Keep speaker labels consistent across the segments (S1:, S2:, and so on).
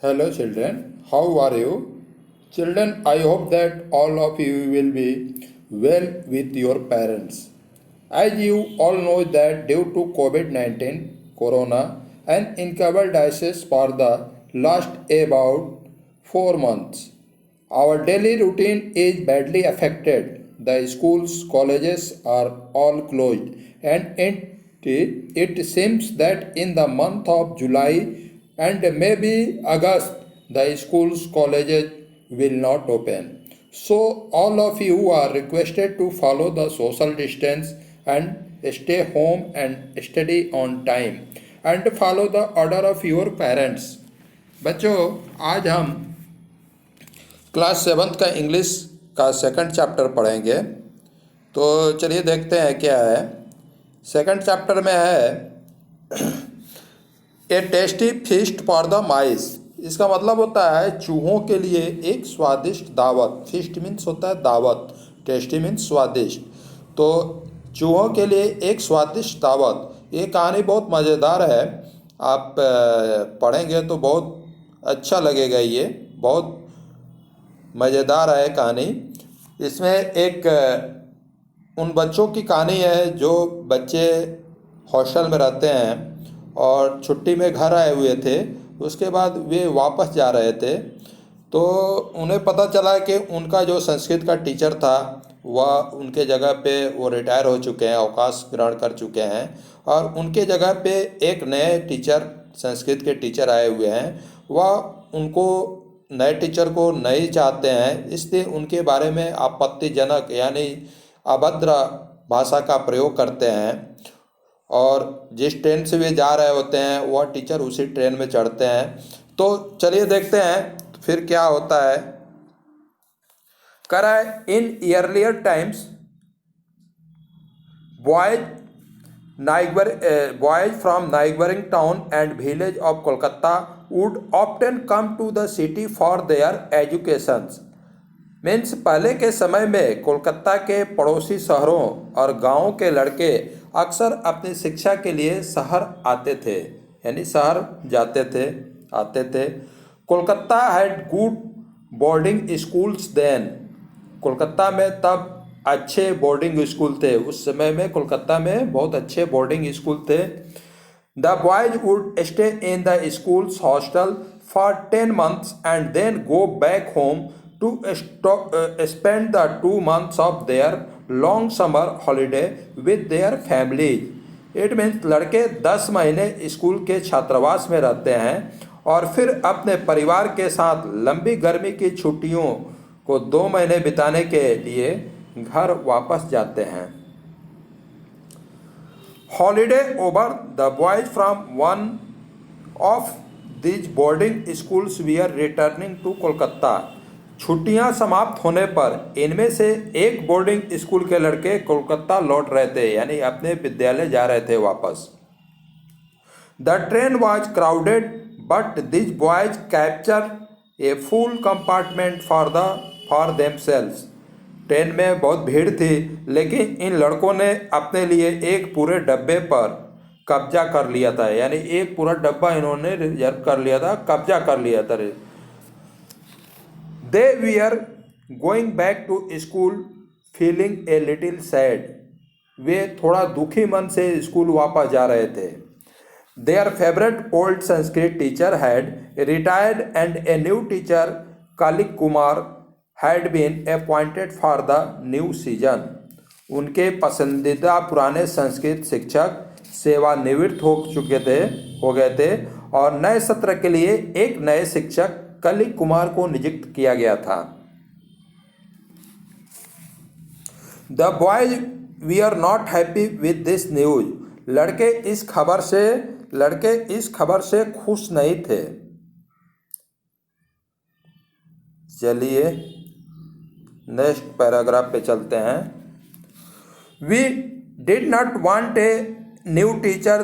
S1: Hello, children. How are you? Children, I hope that all of you will be well with your parents. As you all know that due to COVID-19, Corona, and incurable disease for the last about 4 months, our daily routine is badly affected. The schools, colleges are all closed, and it seems that in the month of July and maybe August, the schools, colleges will not open. So, all of you are requested to follow the social distance and stay home and study on time and follow the order of your parents. बच्चों, आज हम class seventh का English का second chapter पढ़ेंगे। तो चलिए देखते हैं क्या है। सेकंड चैप्टर में है a tasty feast for the mice. इसका मतलब होता है चूहों के लिए एक स्वादिष्ट दावत। फीस्ट मीन्स होता है दावत, टेस्टी मीन्स स्वादिष्ट। तो चूहों के लिए एक स्वादिष्ट दावत। ये कहानी बहुत मज़ेदार है, आप पढ़ेंगे तो बहुत अच्छा लगेगा। ये बहुत मज़ेदार है कहानी। इसमें एक उन बच्चों की कहानी है जो बच्चे हॉस्टल में रहते हैं और छुट्टी में घर आए हुए थे। उसके बाद वे वापस जा रहे थे तो उन्हें पता चला कि उनका जो संस्कृत का टीचर था वह उनके जगह पे वो रिटायर हो चुके हैं, अवकाश ग्रहण कर चुके हैं, और उनके जगह पे एक नए टीचर, संस्कृत के टीचर आए हुए हैं। वह उनको नए टीचर को नहीं चाहते हैं, इसलिए उनके बारे में आपत्तिजनक यानी अभद्र भाषा का प्रयोग करते हैं। और जिस ट्रेन से वे जा रहे होते हैं वह टीचर उसी ट्रेन में चढ़ते हैं। तो चलिए देखते हैं फिर क्या होता है। करा इन earlier times boys from neighboring town and village of Kolkata would often come to the city for their educations। Means पहले के समय में कोलकाता के पड़ोसी शहरों और गांवों के लड़के अक्सर अपनी शिक्षा के लिए शहर आते थे, यानी शहर जाते थे, आते थे। Kolkata had good boarding schools then. Kolkata में तब अच्छे बोर्डिंग स्कूल थे। उस समय में कोलकाता में बहुत अच्छे बोर्डिंग स्कूल थे। The boys would stay in the schools hostel for 10 months and then go back home to spend the 2 months of their long summer holiday with their families। It means लड़के 10 महीने school के छात्रावास में रहते हैं और फिर अपने परिवार के साथ लंबी गर्मी की छुट्टियों को 2 महीने बिताने के लिए घर वापस जाते हैं। Holiday over, the boys from one of these boarding schools were returning to Kolkata। छुट्टियां समाप्त होने पर इनमें से एक बोर्डिंग स्कूल के लड़के कोलकाता लौट रहे थे, यानी अपने विद्यालय जा रहे थे वापस। The train was crowded but this boys capture a full compartment for themselves. Train में बहुत भीड़ थी लेकिन इन लड़कों ने अपने लिए एक पूरे डब्बे पर कब्जा कर लिया था, यानी एक पूरा डब्बा इन्होंने रिजर्व कर लिया था, कब्जा कर लिया था। They were going back to school feeling a little sad। वे थोड़ा दुखी मन से स्कूल वापस जा रहे थे। Their favorite old Sanskrit teacher had retired and a new teacher, Kalik Kumar, had been appointed for the new season। उनके पसंदीदा पुराने संस्कृत शिक्षक सेवानिवृत्त हो गए थे और नए सत्र के लिए एक नए शिक्षक कलिक कुमार को नियुक्त किया गया था। The boys we are not happy with this news. लड़के इस खबर से खुश नहीं थे। चलिए नेक्स्ट पैराग्राफ पे चलते हैं। We did not want a new teacher,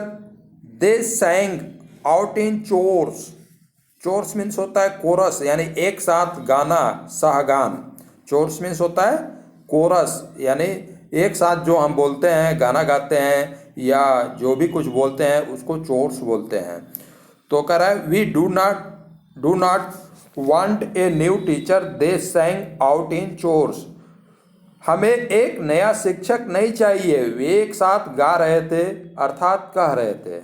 S1: they sang out in chorus. Chorus means होता है कोरस, यानी एक साथ गाना, सहगान। चोर्स मीन्स होता है कोरस, यानी एक साथ जो हम बोलते हैं, गाना गाते हैं या जो भी कुछ बोलते हैं उसको चोर्स बोलते हैं। तो कह रहा है we do not do not want a new teacher, they sang out in chorus. हमें एक नया शिक्षक नहीं चाहिए, वे एक साथ गा रहे थे अर्थात कह रहे थे।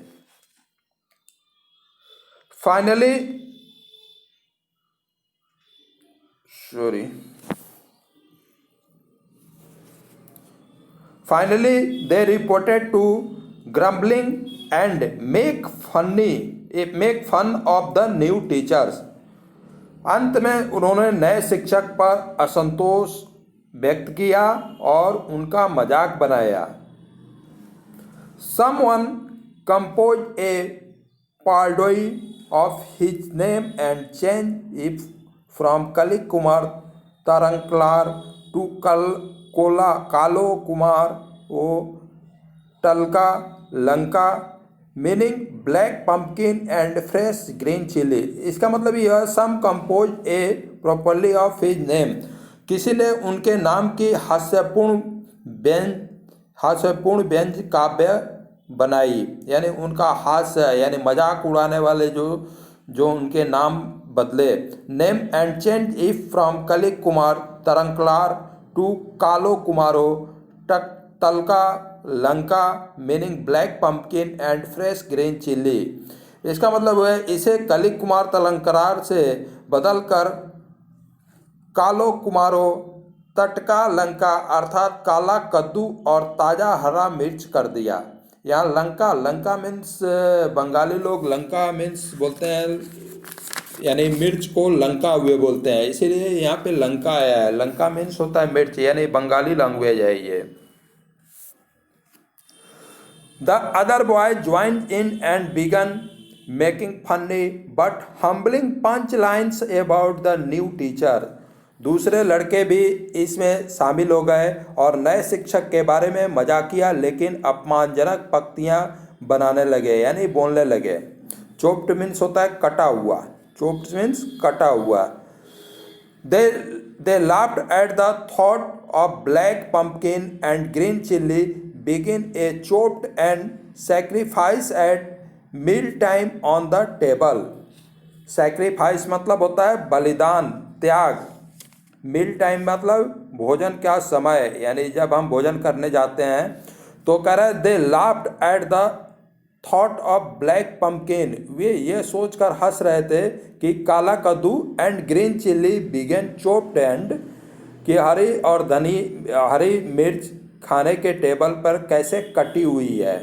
S1: Finally they reported to grumbling and make fun of the new teachers। अंत में उन्होंने नए शिक्षक पर असंतोष व्यक्त किया और उनका मजाक बनाया। Someone composed a parody of his name and changed it from Kali Kumar Taranklar to Kalo Kumar O Talka Lanka, meaning black pumpkin and fresh green chilli. इसका मतलब यह some compose a properly of his name, किसी ने उनके नाम की हास्यपूर्ण व्यंज काव्य बनाई, यानी उनका हास्य यानी मजाक उड़ाने वाले जो उनके नाम बदले। Name and change if from Kali Kumar Tarankalar to Kalo Kumaro Talka Lanka, meaning black pumpkin and fresh green chilli. इसका मतलब है इसे कली कुमार तलंकरार से बदलकर कालो कुमारो तटका लंका अर्थात काला कद्दू और ताज़ा हरा मिर्च कर दिया। यहाँ लंका मीन्स बंगाली लोग लंका मीन्स बोलते हैं, यानी मिर्च को लंका हुए बोलते हैं, इसीलिए यहाँ पे लंका आया है। लंका मीन्स होता है मिर्च, यानी बंगाली लैंग्वेज है ये। The other boy joined in and began making funny but humbling punchlines about the new teacher। दूसरे लड़के भी इसमें शामिल हो गए और नए शिक्षक के बारे में मजाकिया लेकिन अपमानजनक पंक्तियाँ बनाने लगे, यानी बोलने लगे। चोप्ड मीन्स होता है कटा हुआ, चोप्ड मीन्स कटा हुआ। They laughed at the thought of black pumpkin and green chili begin a chopped and sacrifice at meal time on the table। sacrifice मतलब होता है बलिदान, त्याग। मील टाइम मतलब भोजन का समय, यानी जब हम भोजन करने जाते हैं। तो कह रहे they laughed at the thought of black pumpkin, वे ये सोचकर हंस रहे थे कि काला कद्दू and green chilli began chopped and, कि हरी मिर्च खाने के टेबल पर कैसे कटी हुई है।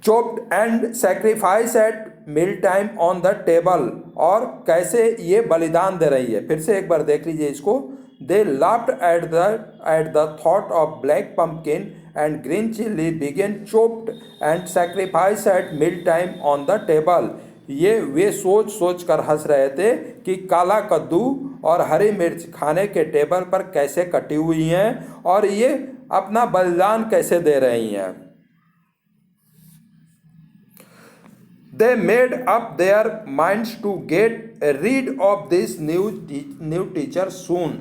S1: Chopped and sacrifice at meal time on the table, और कैसे ये बलिदान दे रही है। फिर से एक बार देख लीजिए इसको। They laughed at the thought of black pumpkin and green chilli began chopped and sacrifice at meal time on the table. ये वे सोच कर हंस रहे थे कि काला कद्दू और हरी मिर्च खाने के टेबल पर कैसे कटी हुई हैं और ये अपना बलिदान कैसे दे रही हैं। They made up their minds to get rid of this new teacher soon।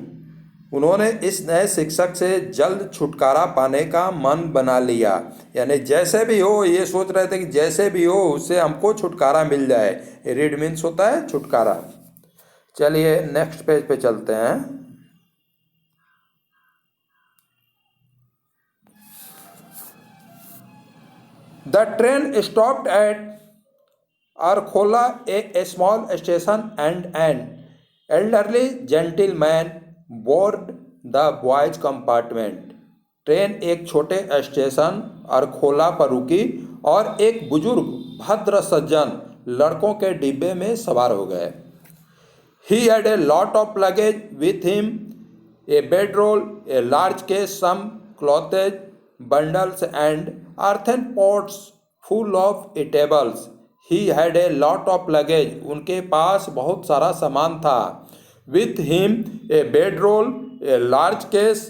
S1: उन्होंने इस नए शिक्षक से जल्द छुटकारा पाने का मन बना लिया, यानी जैसे भी हो ये सोच रहे थे कि जैसे भी हो उससे हमको छुटकारा मिल जाए। रीड मीन्स होता है छुटकारा। चलिए नेक्स्ट पेज पे चलते हैं। The train stopped at Arkola, a small station, and an elderly gentleman boarded the boys' compartment। Train एक छोटे स्टेशन अरखोला पर रुकी और एक बुजुर्ग भद्र सज्जन लड़कों के डिब्बे में सवार हो गए। He had a lot of luggage with him, a bedroll, a large case, some clothes, bundles, and earthen pots full of eatables। He had a lot of luggage, उनके पास बहुत सारा सामान था। With him a bedroll, a large case,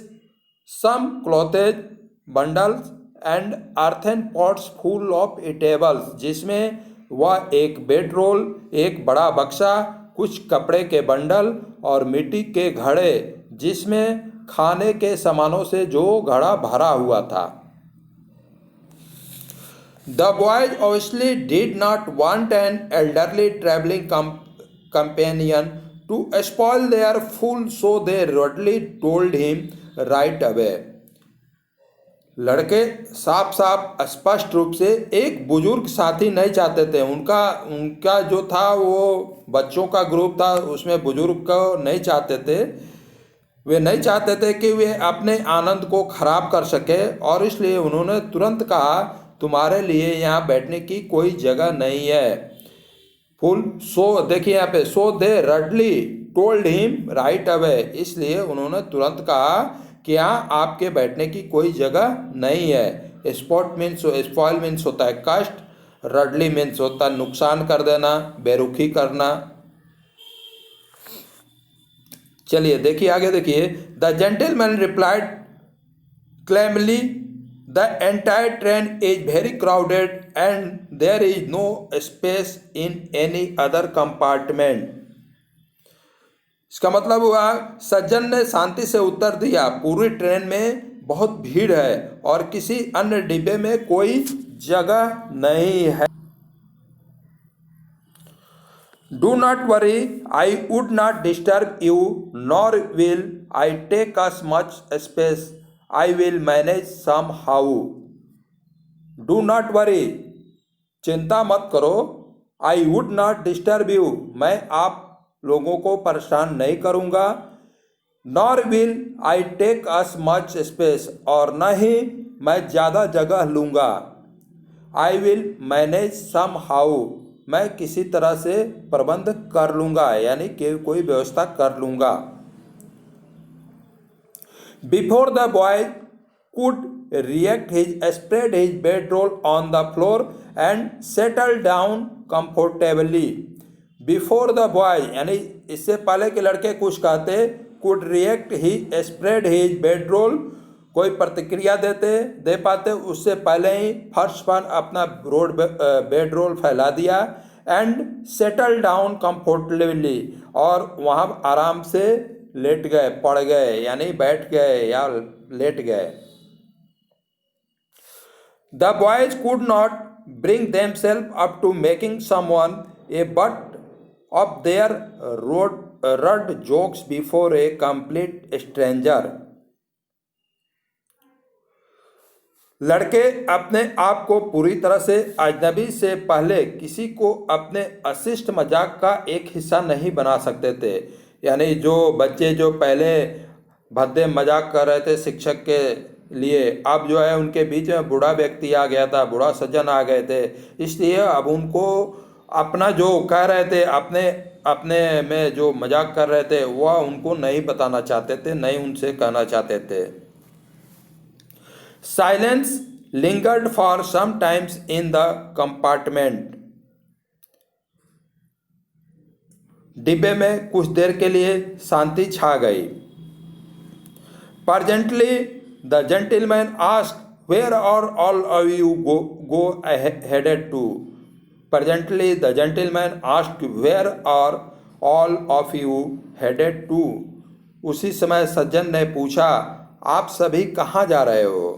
S1: some clothes, bundles and earthen pots full of eatables, जिसमें वह एक bedroll, एक बड़ा बक्सा, कुछ कपड़े के बंडल और मिट्टी के घड़े जिसमें खाने के सामानों से जो घड़ा भरा हुआ था। The boys obviously did not want an elderly traveling companion to spoil their fool, so they rudely told him right away. लड़के साफ साफ स्पष्ट रूप से एक बुजुर्ग साथी नहीं चाहते थे। उनका उनका जो था वो बच्चों का ग्रुप था, उसमें बुजुर्ग को नहीं चाहते थे। वे नहीं चाहते थे कि वे अपने आनंद को खराब कर सके, और इसलिए उन्होंने तुरंत कहा तुम्हारे लिए यहाँ बैठने की कोई जगह नहीं है। फुल सो देखिए यहाँ पे, सो दे रडली टोल्ड हिम राइट अवे, इसलिए उन्होंने तुरंत कहा कि यहाँ आपके बैठने की कोई जगह नहीं है। स्पॉट मीन्स स्पॉइल मीन्स होता है कष्ट, रडली मीन्स होता है नुकसान कर देना, बेरुखी करना। चलिए देखिए आगे देखिए। The gentleman replied calmly the entire train is very crowded and there is no space in any other compartment. इसका मतलब हुआ सज्जन ने शांति से उत्तर दिया पूरी ट्रेन में बहुत भीड़ है और किसी अन्य डिब्बे में कोई जगह नहीं है। Do not worry, I would not disturb you, nor will I take as much space, I will manage somehow. Do not worry, चिंता मत करो। I would not disturb you, मैं आप लोगों को परेशान नहीं करूँगा। Nor will I take as much space, और न ही मैं ज़्यादा जगह लूँगा। I will manage somehow, मैं किसी तरह से प्रबंध कर लूँगा, यानी कि कोई व्यवस्था कर लूँगा। Before the boy could react his spread his bedroll on the floor and settle down comfortably. Before the boy यानी इससे पहले के लड़के कुछ कहते, could react he spread his bedroll, कोई प्रतिक्रिया दे पाते उससे पहले ही फर्श पर अपना बेडरोल फैला दिया। एंड सेटल डाउन कंफर्टेबली, और वहाँ आराम से लेट गए, पड़ गए, यानी बैठ गए या लेट गए। The boys could not bring themselves up to making someone a butt of their rude jokes before a complete stranger। लड़के अपने आप को पूरी तरह से अजनबी से पहले किसी को अपने अशिष्ट मजाक का एक हिस्सा नहीं बना सकते थे। यानी जो बच्चे जो पहले भद्दे मजाक कर रहे थे शिक्षक के लिए, अब जो है उनके बीच में बूढ़ा व्यक्ति आ गया था, बूढ़ा सज्जन आ गए थे, इसलिए अब उनको अपना जो कह रहे थे, अपने में जो मजाक कर रहे थे वह उनको नहीं बताना चाहते थे, नहीं उनसे कहना चाहते थे। Silence lingered for some times in the compartment. डिब्बे में कुछ देर के लिए शांति छा गई। Presently the gentleman asked, where are all of you go headed to? Presently the gentleman asked, where are all of you headed to? उसी समय सज्जन ने पूछा, आप सभी कहाँ जा रहे हो?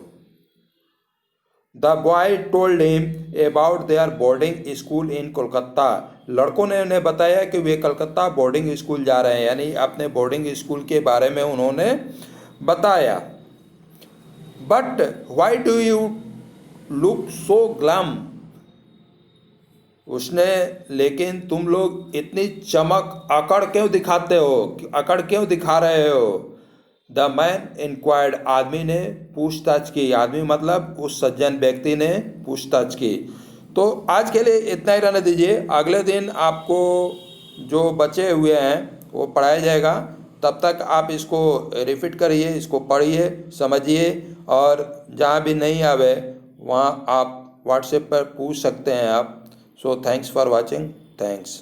S1: The boy told him about their boarding school in Kolkata. लड़कों ने उन्हें बताया कि वे कलकत्ता बोर्डिंग स्कूल जा रहे हैं, यानी अपने बोर्डिंग स्कूल के बारे में उन्होंने बताया। But why do you look so glum? उसने, लेकिन तुम लोग इतनी चमक अकड़ क्यों दिखाते हो, अकड़ क्यों दिखा रहे हो? द मैन इंक्वायर्ड, आदमी ने पूछताछ की। आदमी मतलब उस सज्जन व्यक्ति ने पूछताछ की। तो आज के लिए इतना ही रहने दीजिए। अगले दिन आपको जो बचे हुए हैं वो पढ़ाया जाएगा। तब तक आप इसको रिपीट करिए, इसको पढ़िए, समझिए, और जहाँ भी नहीं आवे वहाँ आप व्हाट्सएप पर पूछ सकते हैं आप। So thanks for watching. Thanks.